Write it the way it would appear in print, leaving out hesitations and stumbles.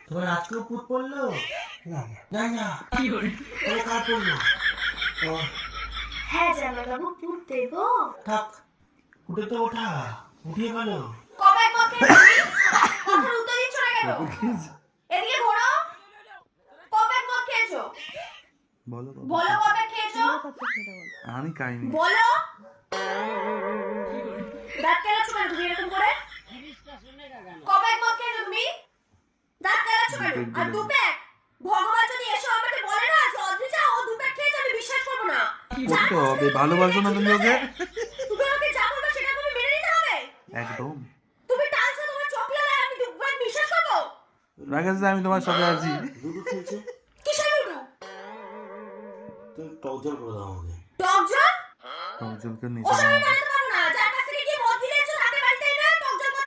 তোমার আজকেও পুত পড়লো? না না, তাহলে কার পড়লো? হ্যাঁ জামাই বাবু, পুত দেবো? থাক, উঠে তো ওঠা, উঠিয়ে গেল। কবে পক্ষে কথার উত্তর দিচ্ছ না কেন? এদিকে ঘোরো। কবে মদ খেয়েছো? বলো বলো কবে খেয়েছো? আমি খাইনি। বলো। দাঁত কেলাচ্ছো কেন তুমি এরকম করে? কবে মদ খেয়েছো তুমি? দাঁত কেলাচ্ছো কেন? আর দু প্যাক? ভগবান যদি এসে আমাকে বলে না যে অদ্রিজা ও দু প্যাক খেয়েছে, আমি বিশ্বাস করবো না। করতে হবে, ভালোবাসো না তুমি ওকে? তুমি আমাকে যা বলবে সেটা তুমি মেনে নিতে হবে। একদম। তুমি টালছো তোমার চোখ লাগায়, আমি দু প্যাক বিশ্বাস করবো? রাকেশ দা, আমি তোমার সাথে আছি। দুধ খেয়েছে? কিসের লুডু? তুমি টক জল করে দাও আমাকে। টক জল? টক জলকে ও নিচে সময় মানে